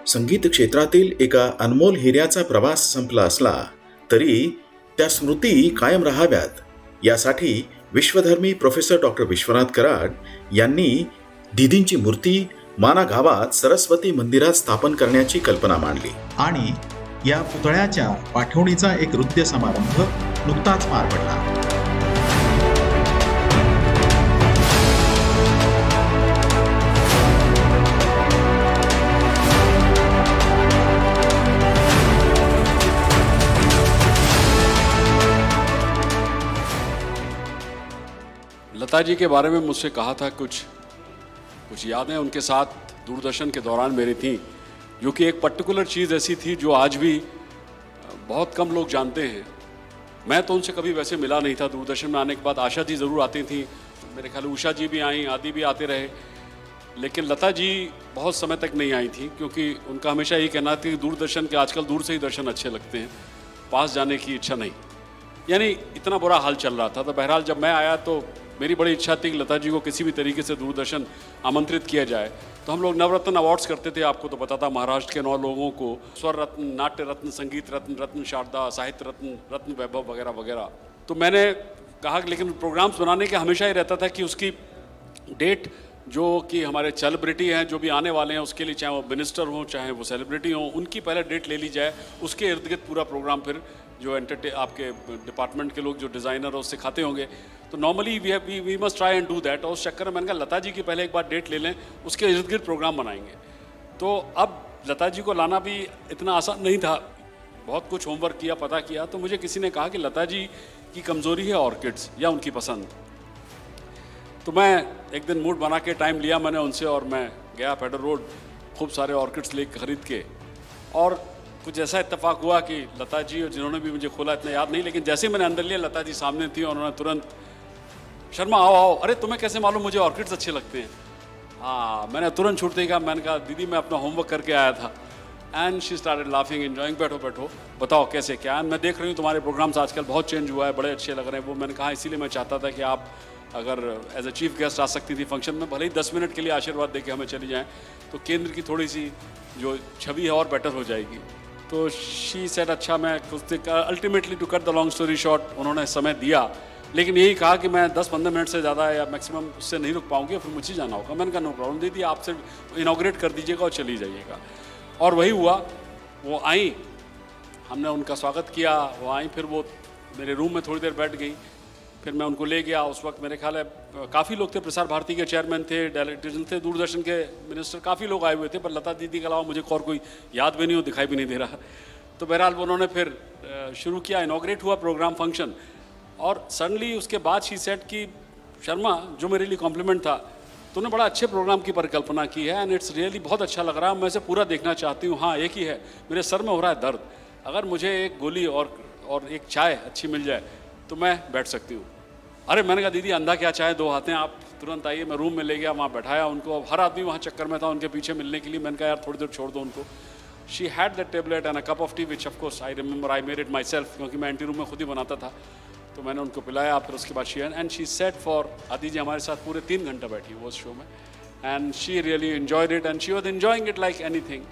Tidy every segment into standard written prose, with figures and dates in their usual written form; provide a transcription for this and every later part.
संगीत क्षेत्रातील एका अनमोल हिऱ्याचा प्रवास संपला असला तरी त्या स्मृती कायम राहाव्यात यासाठी विश्वधर्मी प्रोफेसर डॉक्टर विश्वनाथ कराड यांनी दीदींची मूर्ती माना गावात सरस्वती मंदिरात स्थापन करण्याची कल्पना मांडली आणि या पुतळ्याच्या पाठवणीचा एक नृत्य समारंभ नुकताच पार पडला. लता जी के बारे में मुझसे कहा था कुछ यादें उनके साथ दूरदर्शन के दौरान मेरी थी, जो कि एक पर्टिकुलर चीज़ ऐसी थी जो आज भी बहुत कम लोग जानते हैं. मैं तो उनसे कभी वैसे मिला नहीं था. दूरदर्शन में आने के बाद आशा जी ज़रूर आती थी, मेरे ख्याल उषा जी भी आई, आदि भी आते रहे, लेकिन लता जी बहुत समय तक नहीं आई थी क्योंकि उनका हमेशा यही कहना था कि दूरदर्शन के आजकल दूर से ही दर्शन अच्छे लगते हैं, पास जाने की इच्छा नहीं. यानी इतना बुरा हाल चल रहा था. तो बहरहाल जब मैं आया तो मेरी बड़ी इच्छा थी कि लता जी को किसी भी तरीके से दूरदर्शन आमंत्रित किया जाए. तो हम लोग नवरत्न अवार्ड्स करते थे, आपको तो पता था, महाराष्ट्र के 9 लोगों को स्वर रत्न, नाट्य रत्न, संगीत रत्न, रत्न शारदा, साहित्य रत्न, रत्न वैभव वगैरह वगैरह. तो मैंने कहा कि लेकिन प्रोग्राम्स बनाने के हमेशा ही रहता था कि उसकी डेट जो कि हमारे सेलिब्रिटी हैं जो भी आने वाले हैं उसके लिए, चाहे वो मिनिस्टर हों चाहे वो सेलिब्रिटी हों, उनकी पहले डेट ले ली जाए, उसके इर्द गिर्द पूरा प्रोग्राम फिर जो आपके डिपार्टमेंट के लोग जो डिज़ाइनर हो सिखाते होंगे. तो normally we must try and do that. और उस चक्कर में मैंने कहा लता जी की पहले एक बार डेट ले लें, उसके इर्द गिर्द प्रोग्राम बनाएंगे. तो अब लता जी को लाना भी इतना आसान नहीं था. बहुत कुछ होमवर्क किया, पता किया. तो मुझे किसी ने कहा कि लता जी की कमज़ोरी है ऑर्किड्स या उनकी पसंद. तो मैं एक दिन मूड बना के टाइम लिया मैंने उनसे और मैं गया फेडर रोड, खूब सारे ऑर्किड्स ले खरीद के. और कुछ ऐसा इत्तेफाक हुआ कि लता जी, और जिन्होंने भी मुझे खोला इतना याद नहीं, लेकिन जैसे ही मैंने अंदर लिया लता जी सामने थी और उन्होंने तुरंत, शर्मा आओ आओ, अरे तुम्हें कैसे मालूम मुझे ऑर्किड्स अच्छे लगते हैं. हाँ, मैंने तुरंत छूटते ही कहा, मैंने कहा दीदी मैं अपना होमवर्क करके आया था. एंड शी स्टार्टेड लाफिंग एंजॉइंग. बैठो बैठो, बताओ कैसे क्या. मैं देख रही हूँ तुम्हारे प्रोग्राम्स आजकल बहुत चेंज हुआ है, बड़े अच्छे लग रहे हैं वो. मैंने कहा इसीलिए मैं चाहता था कि आप अगर एज ए चीफ गेस्ट आ सकती थी फंक्शन में, भले ही 10 मिनट के लिए आशीर्वाद दे के हमें चली जाएँ, तो केंद्र की थोड़ी सी जो छवि है और बेटर हो जाएगी. तो शी सेड अच्छा. मैं कुछ ultimately to cut the long story short, उन्होंने समय दिया, लेकिन यही कहा कि मैं 10-15 मिनट से ज़्यादा या मैक्सिमम उससे नहीं रुक पाऊंगी, फिर मुझे जाना होगा. मैंने कहा नो प्रॉब्लम दीदी, आप सिर्फ इनाग्रेट कर दीजिएगा और चली जाइएगा. और वही हुआ. वो आई, हमने उनका स्वागत किया, वो आई, फिर वो मेरे रूम में थोड़ी देर बैठ गई, फिर मैं उनको ले गया. उस वक्त मेरे ख्याल है काफ़ी लोग थे, प्रसार भारती के चेयरमैन थे, डायरेक्टर थे, दूरदर्शन के मिनिस्टर, काफ़ी लोग आए हुए थे, पर लता दीदी के अलावा मुझे और कोई याद भी नहीं हो, दिखाई भी नहीं दे रहा. तो बहरहाल उन्होंने फिर शुरू किया, इनाग्रेट हुआ प्रोग्राम फंक्शन. और सडनली उसके बाद शी सेड कि शर्मा, जो मेरे लिए कॉम्प्लीमेंट था, तूने बड़ा अच्छे प्रोग्राम की परिकल्पना की है एंड इट्स रियली बहुत अच्छा लग रहा है, मैं इसे पूरा देखना चाहती हूँ. हाँ एक ही है, मेरे सर में हो रहा है दर्द, अगर मुझे एक गोली और एक चाय अच्छी मिल जाए तो मैं बैठ सकती हूँ. अरे मैंने कहा दीदी अंधा क्या चाय, 2 हाथ हैं, आप तुरंत आइए. मैं रूम में ले गया, वहाँ बैठाया उनको. हर आदमी वहाँ चक्कर में था उनके पीछे मिलने के लिए. मैंने कहा यार थोड़ी देर छोड़ दो उनको. She had that tablet and a cup of tea which of course I remember I made it myself, क्योंकि मैं एंटी रूम में खुद ही बनाता था. तो मैंने उनको पिलाया. फिर उसके बाद शी एंड शी सेट फॉर आदि जी हमारे साथ पूरे 3 घंटे बैठी वो शो में. End she really enjoyed it end she was enjoying it like anything.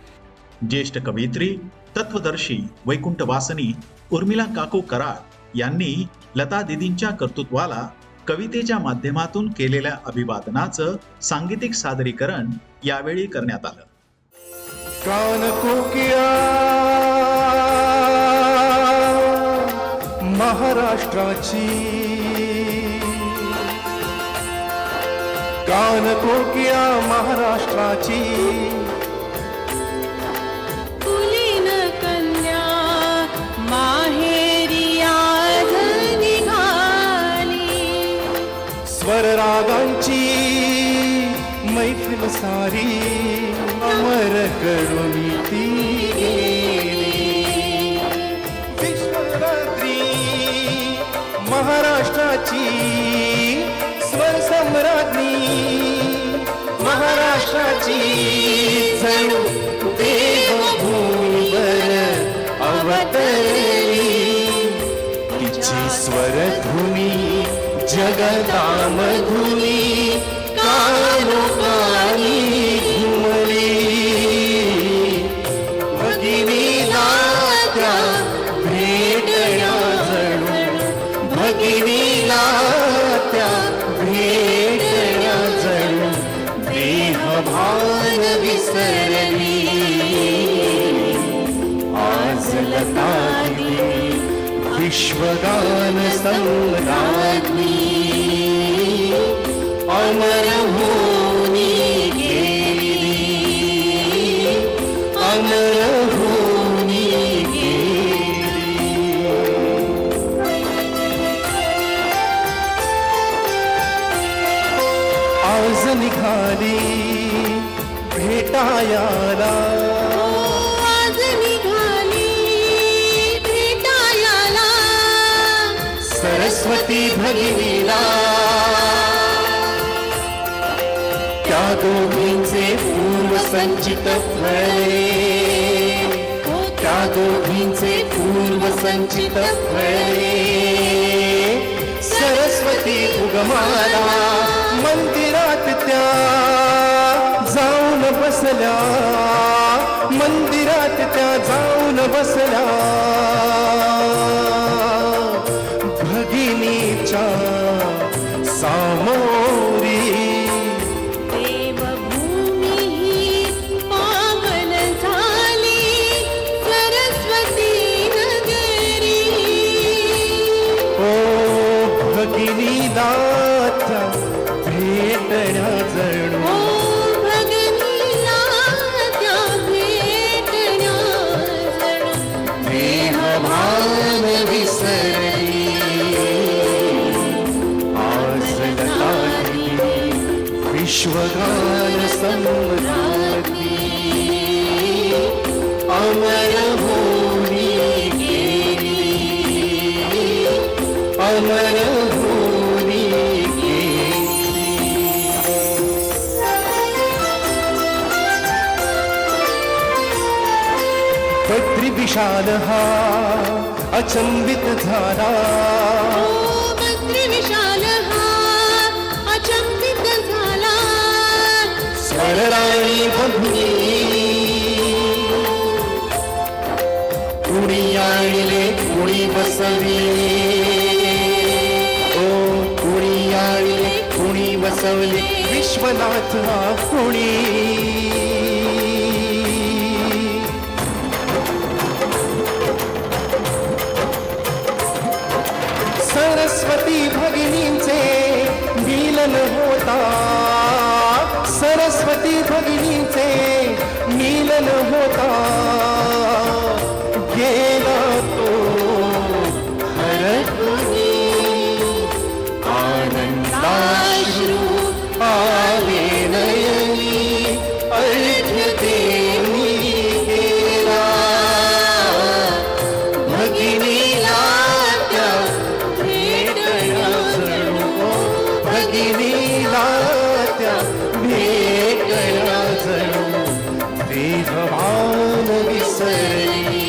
ज्येष्ठ कवयित्री, तत्वदर्शी, वैकुंठ वासनी उर्मिला काकू कराड यांनी लता दीदींच्या कर्तृत्वाला कवितेच्या माध्यमातून केलेल्या अभिवादनाचं सांगीतिक सादरीकरण यावेळी करण्यात आलं. कान को किया महाराष्ट्राची, कान को किया महाराष्ट्राची, कुलीन कन्या माहेरी आज निघाली, स्वर रागांची मैफिल सारी अमर करून ती गेली. विश्वरात्री महाराष्ट्राची स्वर सम्राज्ञी, महाराष्ट्राची जणू देवभूमीवर अवतरली. तिची स्वरधुनी जगदामधुनी कानोकानी घुमली. विश्वगान सम्राज्ञी अमर होनी गेली, अमर होनी गेली. आज निघाली भेटायाला, आज निघाली भेटायाला सरस्वती भगिनीला. त्या दोघींचे पूर्वसंचित फळे, त्या दोघींचे पूर्वसंचित फळे. सरस्वती उगमाला मंदिरात त्या जाऊन बसल्या, मंदिरात त्या जाऊन बसल्या. भगिनीच्या सामोरी देवभूमी ही पावन झाली सरस्वती नगरी. ओ भगिनीला त्या भेटण्या जणू, ओ भगिनीला त्या भेटण्या जणू देहभान विसरली. आज लताली विश्वगान सम्राज्ञी अमर होनी गेली, अमर होनी गेली. बद्री विशाल हा अचंबित झाला, बद्री विशाल हा अचंबित झाला. स्वरराणी बघुनी कुणी आणले कुणी बसविले. ओ कुणी आणले कुणी बसवले. विश्वनाथ हा कुणी. सरस्वती भगिनींचे मिलन होता, सरस्वती भगिनींचे मिलन होता. गेला तो हरकुनी आनंदाश्रू आले नयनी. अर्घ्य देवी गेला भगिनीला त्या भेटण्या जणू, भगिनीला त्या भेटण्या जणू. देहभान विसरली.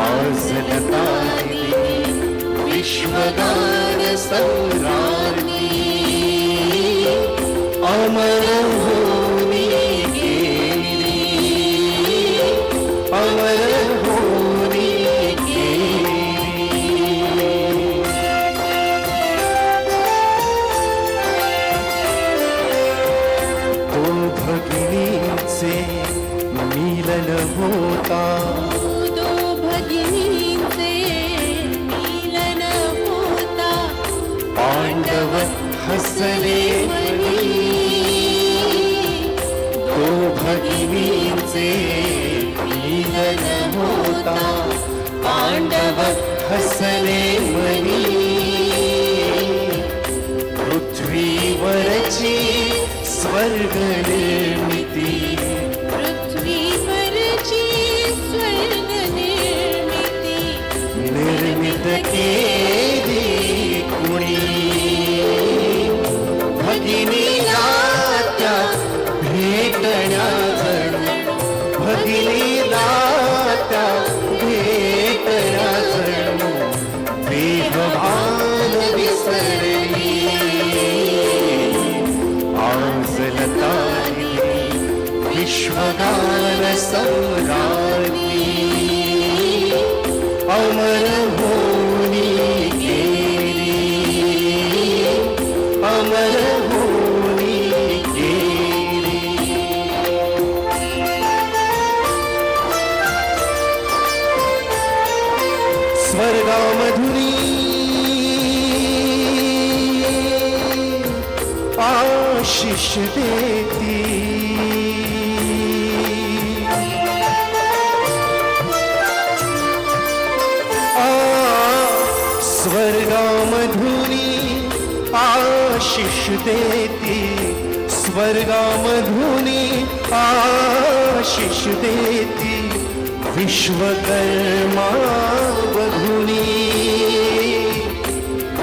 आज लताली विश्वगान सम्राज्ञी अमर होनी गेली, अमर होनी गेली. तो भगिनीचे मिलन होता, दो भगिनींचे मिलन होता. पांडव हसले मनी. तो भगिनीचे मिलन होता, पांडव हसले मनी. पृथ्वीवरची स्वर्ग निर्मिती, पृथ्वीवरची स्वर्ग निर्मिती निर्मित केली कुणी. भगिनीला त्या भेटण्या जणू, भगिनीला त्या भेटण्या जणू. देहभान विसरली. आज लताली विश्वगान सम्राज्ञी अमर होनी गेली, अमर होनी गेली. स्वर्गामधुनी आशिष देती स्वर्गामधुनी आशिष देती स्वर्गामधुनी आशिष देती विश्वकर्मा बधुनी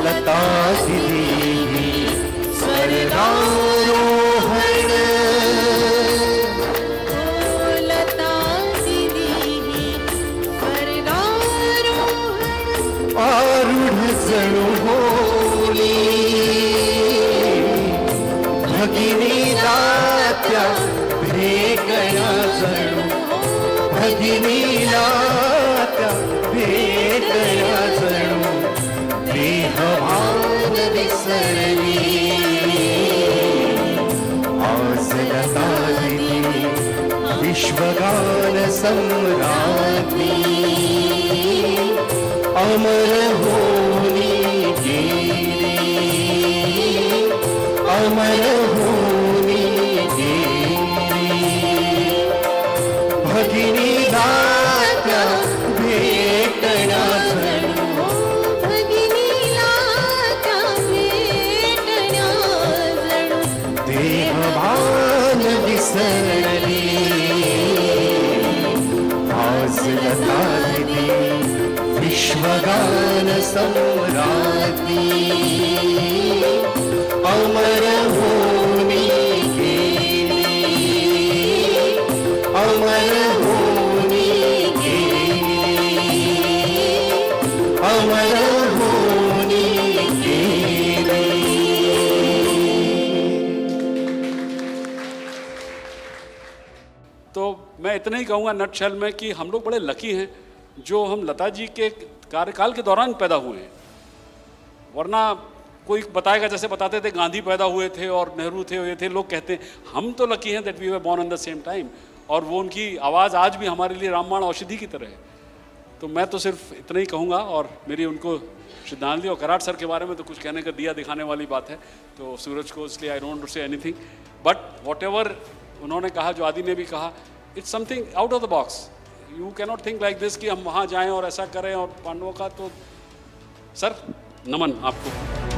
लता दिली स्वर्गारोहण लता दिली स्वर्गारोहण आरूढ जणू होली भगिनी दात्या भेटया जणू भगिनी दात्या भेटया जणू देहभान विसरली आज लता दिली विश्वगान सम्राज्ञी अमर होनी गेली अमर होनी गेली भगिनी दात्या भेटण्या जणू भगिनी लाटा भेटण्या जणू देहभान विसरली आज लता दिली विश्वगान सम्राज्ञी अमर होनी गेली अमर होनी गेली अमर होनी गेली. तो मैं इतना ही कहूँगा नटशेल में कि हम लोग बड़े लकी हैं जो हम लता जी के कार्यकाल के दौरान पैदा हुए हैं, वरना कोई बताएगा जैसे बताते थे गांधी पैदा हुए थे और नेहरू थे ये थे, लोग कहते हैं हम तो लकी हैं that we were born in the same time, और वो उनकी आवाज़ आज भी हमारे लिए रामबाण औषधि की तरह है. तो मैं तो सिर्फ इतना ही कहूँगा, और मेरी उनको श्रद्धांजलि. और कराड़ सर के बारे में तो कुछ कहने का दिया दिखाने वाली बात है, तो सूरज को इसलिए I don't say anything, but whatever उन्होंने कहा, जो आदि ने भी कहा, it's something out of the box. You cannot think like this कि हम वहाँ जाएं और ऐसा करें और पांडवों का. तो सर नमन आपको.